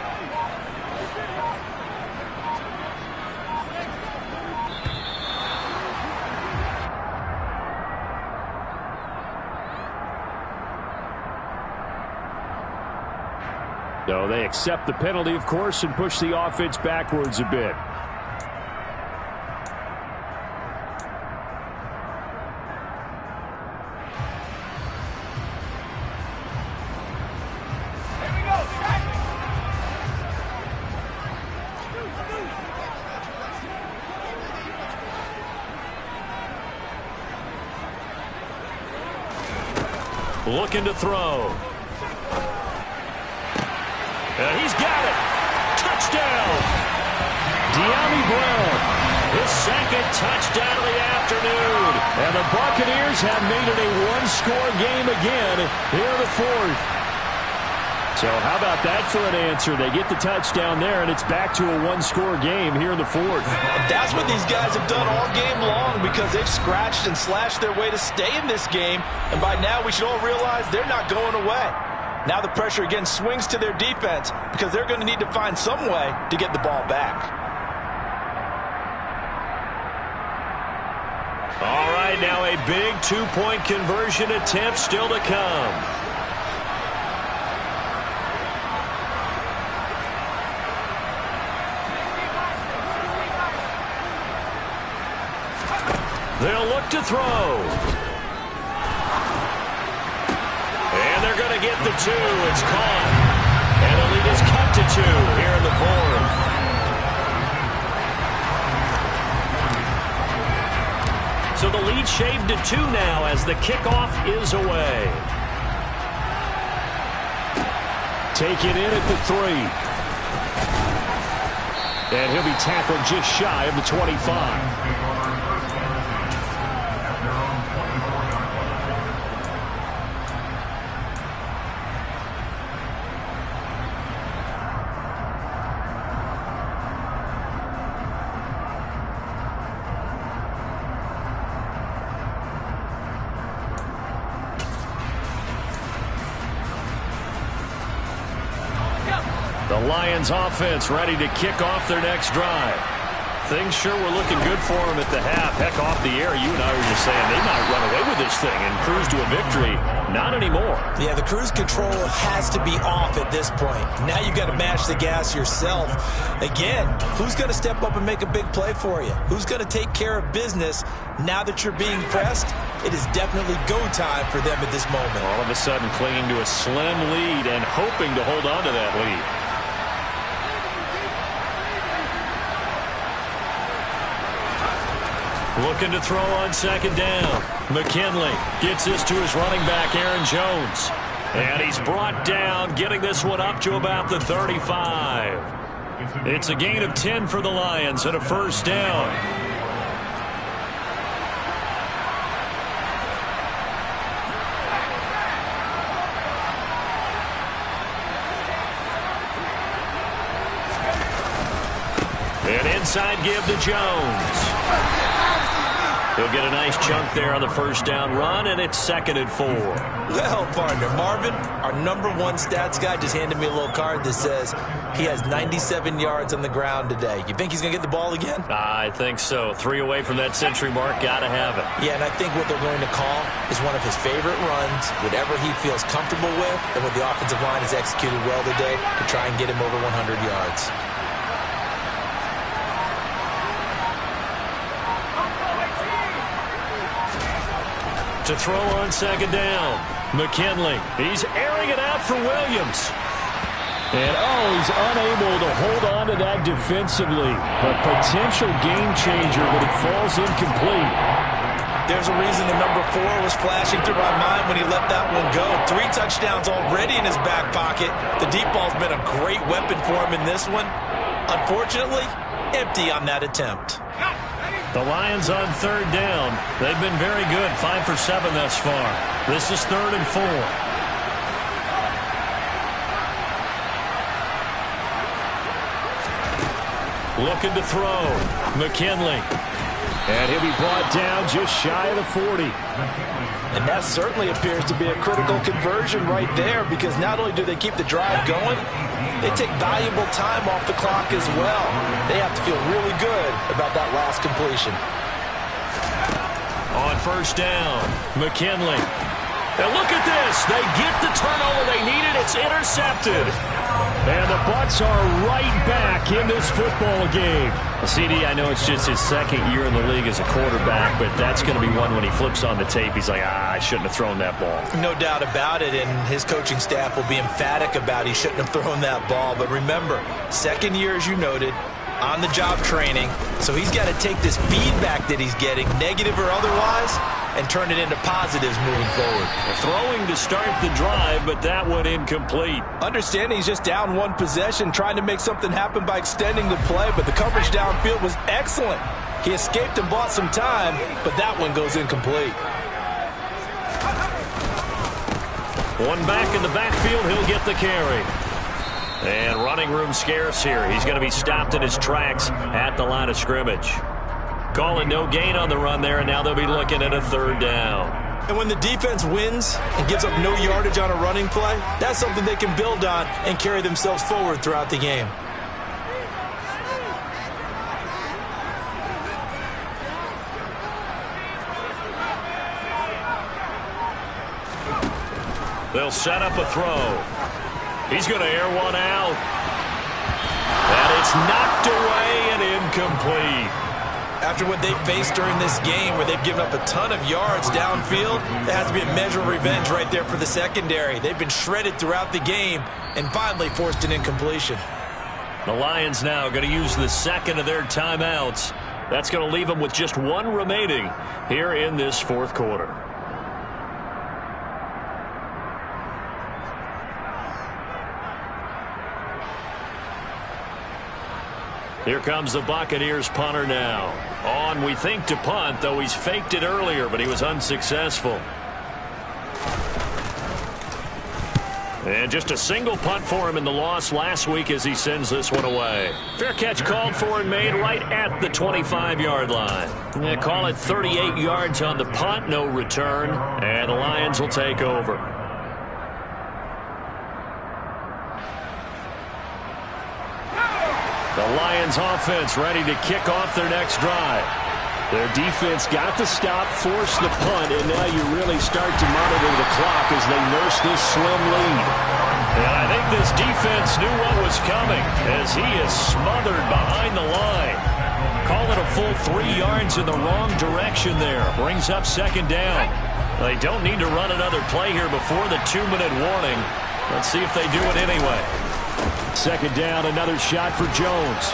D: So they accept the penalty, of course, and push the offense backwards a bit.
A: looking to throw. And he's got it. Touchdown. De'Ami Brown, his second touchdown of the afternoon. And the Buccaneers have made it a one-score game again here in the fourth. So how about that for an answer? They get the touchdown there, and it's back to a one-score game here in the fourth.
B: That's what these guys have done all game long because they've scratched and slashed their way to stay in this game. And by now, we should all realize they're not going away. Now the pressure again swings to their defense because they're going to need to find some way to get the ball back.
A: All right, now a big two-point conversion attempt still to come. They'll look to throw. And they're going to get the two. It's caught. And the lead is cut to 2 here in the fourth. So the lead shaved to 2 now as the kickoff is away. Taken in at the 3. And he'll be tackled just shy of the 25. The Lions offense ready to kick off their next drive. Things sure were looking good for them at the half. Heck, off the air, you and I were just saying they might run away with this thing and cruise to a victory. Not anymore.
B: Yeah, the cruise control has to be off at this point. Now you've got to mash the gas yourself. Again, who's going to step up and make a big play for you? Who's going to take care of business now that you're being pressed? It is definitely go time for them at this moment.
A: All of a sudden clinging to a slim lead and hoping to hold on to that lead. Looking to throw on second down. McKinley gets this to his running back, Aaron Jones. And he's brought down, getting this one up to about the 35. It's a gain of 10 for the Lions and a first down. An inside give to Jones. He'll get a nice chunk there on the first down run, and it's 2nd and 4.
B: Well, partner, Marvin, our #1 stats guy, just handed me a little card that says he has 97 yards on the ground today. You think he's going to get the ball again?
A: I think so. 3 away from that century mark. Got to have it.
B: Yeah, and I think what they're going to call is one of his favorite runs, whatever he feels comfortable with, and what the offensive line has executed well today to try and get him over 100 yards.
A: To throw on second down. McKinley. He's airing it out for Williams. And, he's unable to hold on to that defensively. A potential game changer, but it falls incomplete.
B: There's a reason the #4 was flashing through my mind when he let that one go. 3 touchdowns already in his back pocket. The deep ball's been a great weapon for him in this one. Unfortunately, empty on that attempt.
A: The Lions on 3rd down. They've been very good, 5 for 7 thus far. This is 3rd and 4. Looking to throw. McKinley. And he'll be brought down just shy of the 40.
B: And that certainly appears to be a critical conversion right there, because not only do they keep the drive going, they take valuable time off the clock as well. They have to feel really good about that last completion.
A: On first down, McKinley. And look at this. They get the turnover they needed. It's intercepted. And the Bucs are right back in this football game. CD, I know it's just his 2nd year in the league as a quarterback, but that's going to be one when he flips on the tape. He's like, I shouldn't have thrown that ball.
B: No doubt about it, and his coaching staff will be emphatic about he shouldn't have thrown that ball. But remember, 2nd year, as you noted, on-the-job training. So he's got to take this feedback that he's getting, negative or otherwise, and turn it into positives moving forward.
A: Throwing to start the drive, but that one incomplete.
B: Understanding he's just down one possession, trying to make something happen by extending the play, but the coverage downfield was excellent. He escaped and bought some time, but that one goes incomplete.
A: One back in the backfield, he'll get the carry. And running room scarce here. He's going to be stopped in his tracks at the line of scrimmage. Calling no gain on the run there, and now they'll be looking at a third down.
B: And when the defense wins and gives up no yardage on a running play, that's something they can build on and carry themselves forward throughout the game.
A: They'll set up a throw. He's going to air one out. And it's knocked away and incomplete.
B: After what they faced during this game where they've given up a ton of yards downfield, there has to be a measure of revenge right there for the secondary. They've been shredded throughout the game and finally forced an incompletion.
A: The Lions now going to use the second of their timeouts. That's going to leave them with just one remaining here in this fourth quarter. Here comes the Buccaneers punter now. On, we think, to punt, though he's faked it earlier, but he was unsuccessful. And just a single punt for him in the loss last week as he sends this one away. Fair catch called for and made right at the 25-yard line. They call it 38 yards on the punt, no return, and the Lions will take over. The Lions offense ready to kick off their next drive. Their defense got the stop, forced the punt, and now you really start to monitor the clock as they nurse this slim lead. And I think this defense knew what was coming as he is smothered behind the line. Call it a full 3 yards in the wrong direction there. Brings up second down. They don't need to run another play here before the 2-minute warning. Let's see if they do it anyway. Second down, another shot for Jones.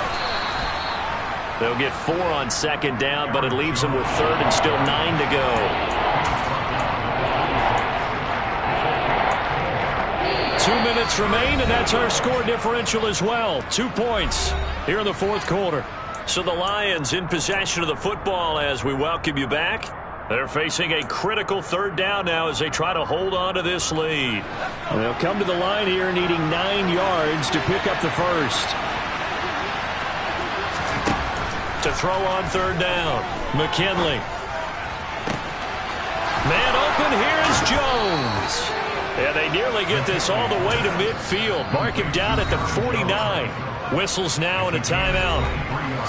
A: They'll get 4 on second down, but it leaves them with third and still 9 to go. Two minutes remain, and that's our score differential as well. 2 points here in the fourth quarter. So the Lions in possession of the football as we welcome you back. They're facing a critical third down now as they try to hold on to this lead. They'll come to the line here needing 9 yards to pick up the first. To throw on third down, McKinley. Man open, here's Jones. And they nearly get this all the way to midfield. Mark him down at the 49. Whistles now in a timeout.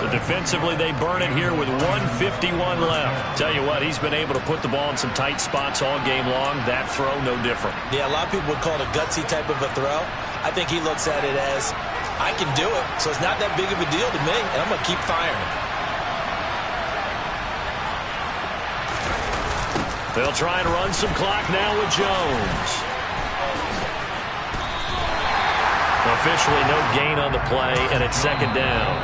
A: So defensively, they burn it here with 1:51 left. Tell you what, he's been able to put the ball in some tight spots all game long. That throw, no different.
B: Yeah, a lot of people would call it a gutsy type of a throw. I think he looks at it as, I can do it, so it's not that big of a deal to me, and I'm going to keep firing.
A: They'll try and run some clock now with Jones. Officially no gain on the play, and it's second down.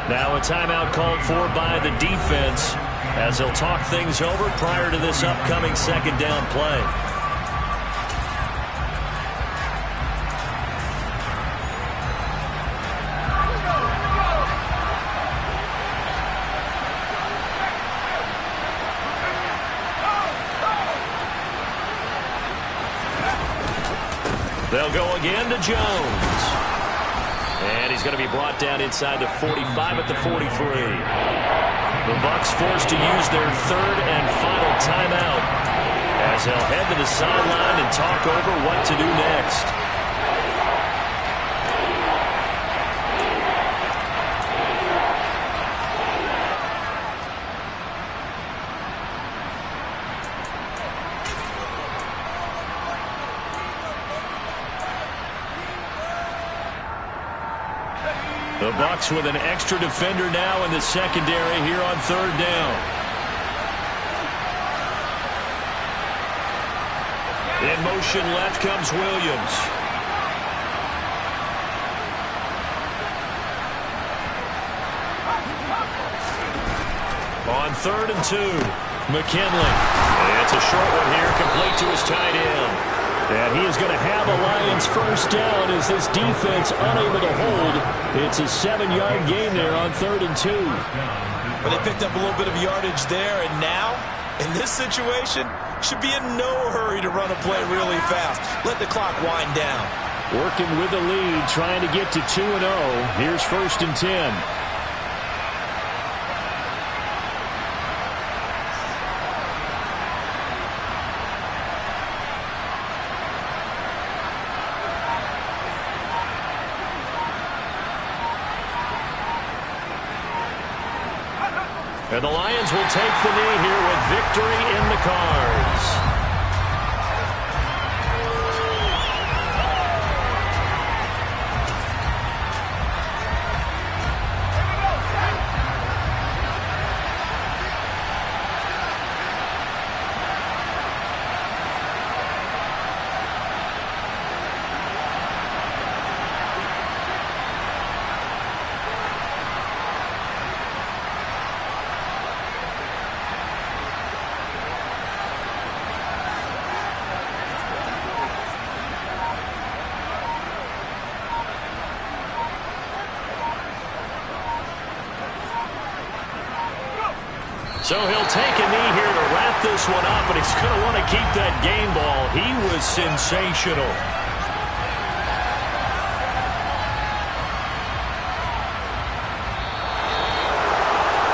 A: Now a timeout called for by the defense as they'll talk things over prior to this upcoming second down play. They'll go again to Jones. And he's going to be brought down inside the 45 at the 43. The Bucs forced to use their third and final timeout as they'll head to the sideline and talk over what to do next. The Bucs with an extra defender now in the secondary here on third down. In motion left comes Williams. On 3rd and 2, McKinley. And it's a short one here, complete to his tight end. And he is going to have a Lions first down as this defense unable to hold. It's a 7-yard gain there on 3rd and 2.
B: But they picked up a little bit of yardage there, and now, in this situation, should be in no hurry to run a play really fast. Let the clock wind down.
D: Working with the lead, trying to get to 2-0. Here's 1st and 10.
A: And the Lions will take the knee here with victory in the cards. So he'll take a knee here to wrap this one up, but he's going to want to keep that game ball. He was sensational.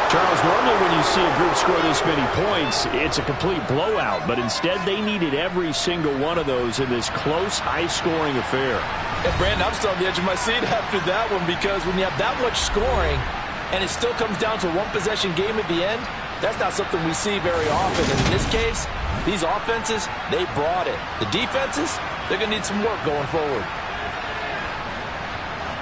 D: Charles, normally when you see a group score this many points, it's a complete blowout. But instead, they needed every single one of those in this close, high-scoring affair.
B: And Brandon, I'm still on the edge of my seat after that one, because when you have that much scoring and it still comes down to a one-possession game at the end, that's not something we see very often. And in this case, these offenses, they brought it. The defenses, they're going to need some work going forward.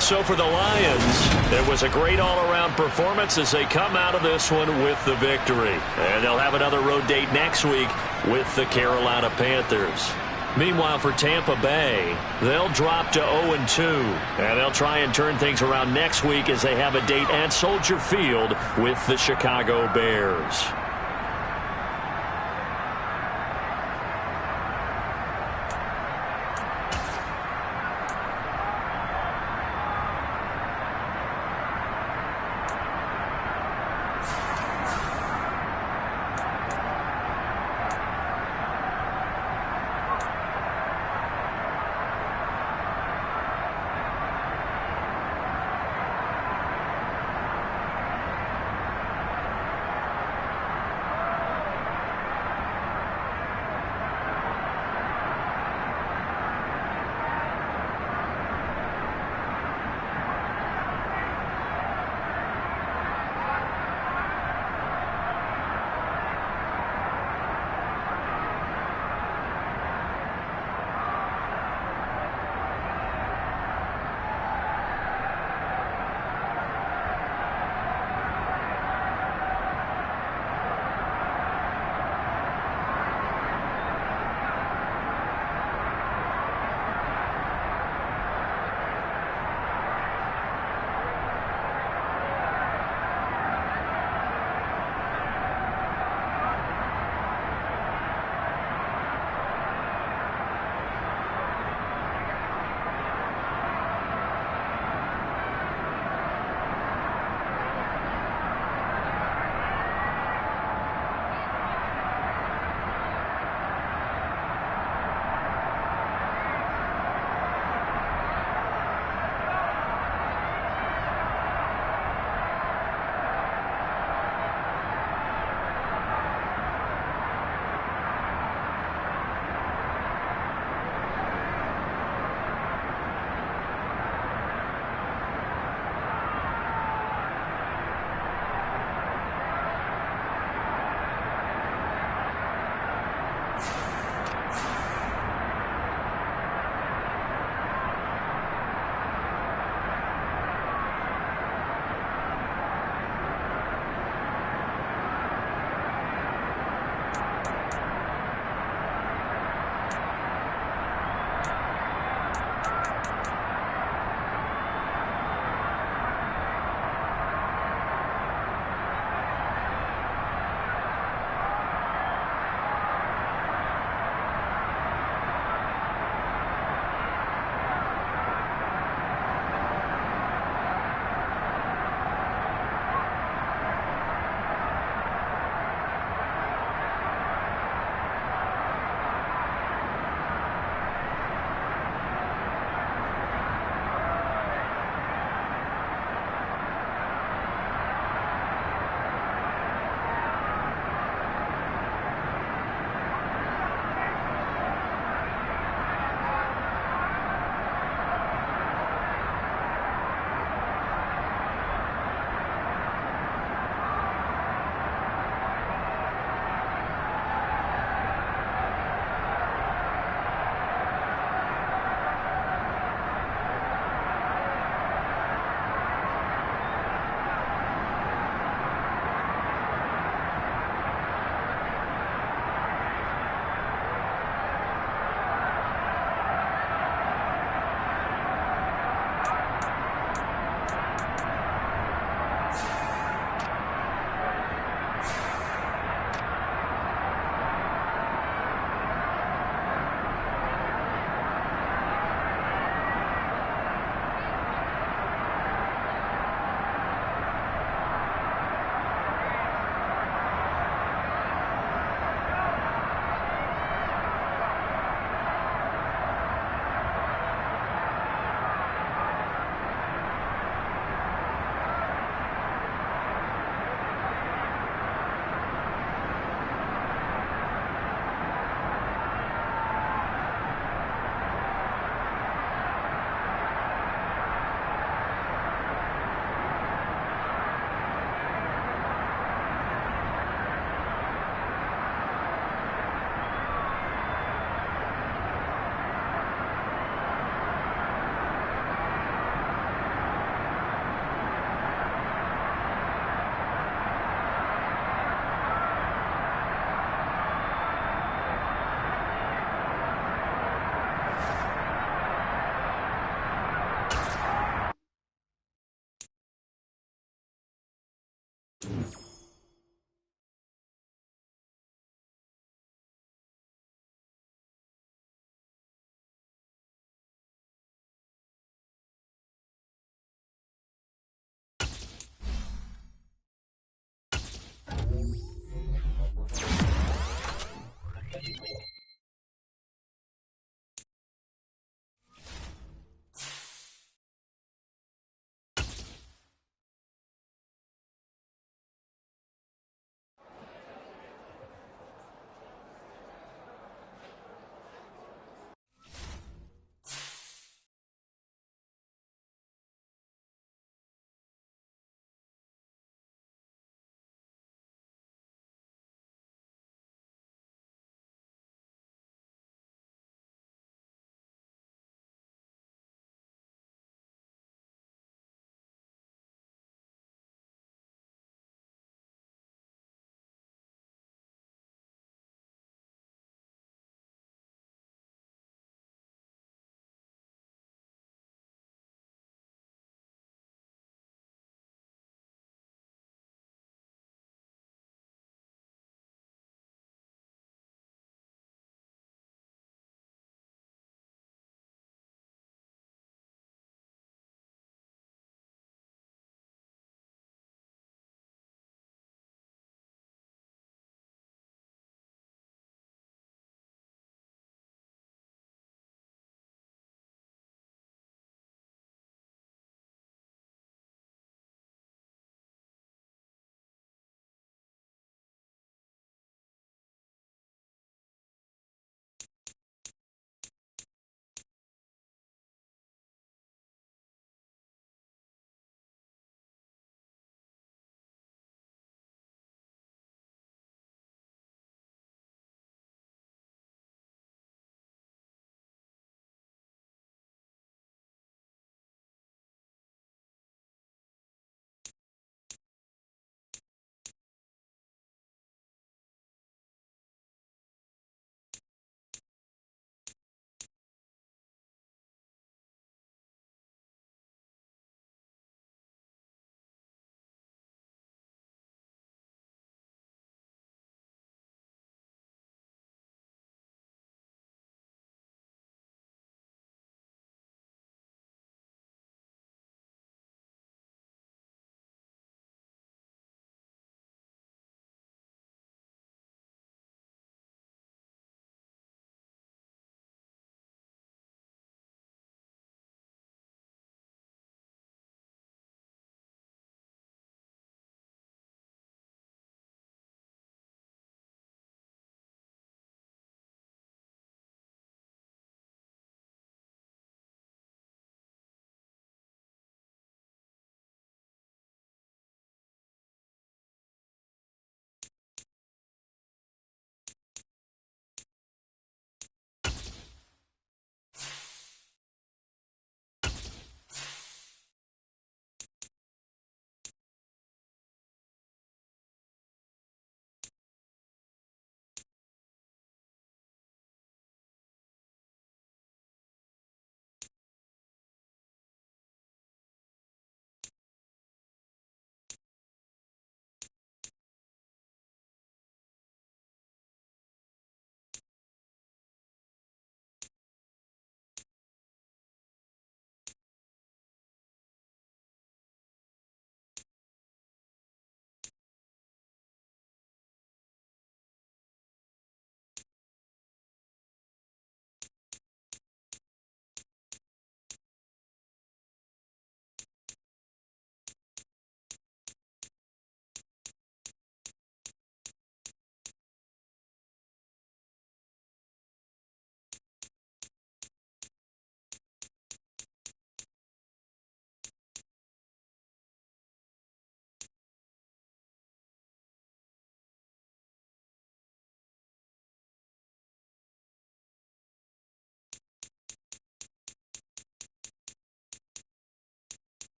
A: So for the Lions, it was a great all-around performance as they come out of this one with the victory. And they'll have another road date next week with the Carolina Panthers. Meanwhile, for Tampa Bay, they'll drop to 0-2. And they'll try and turn things around next week as they have a date at Soldier Field with the Chicago Bears.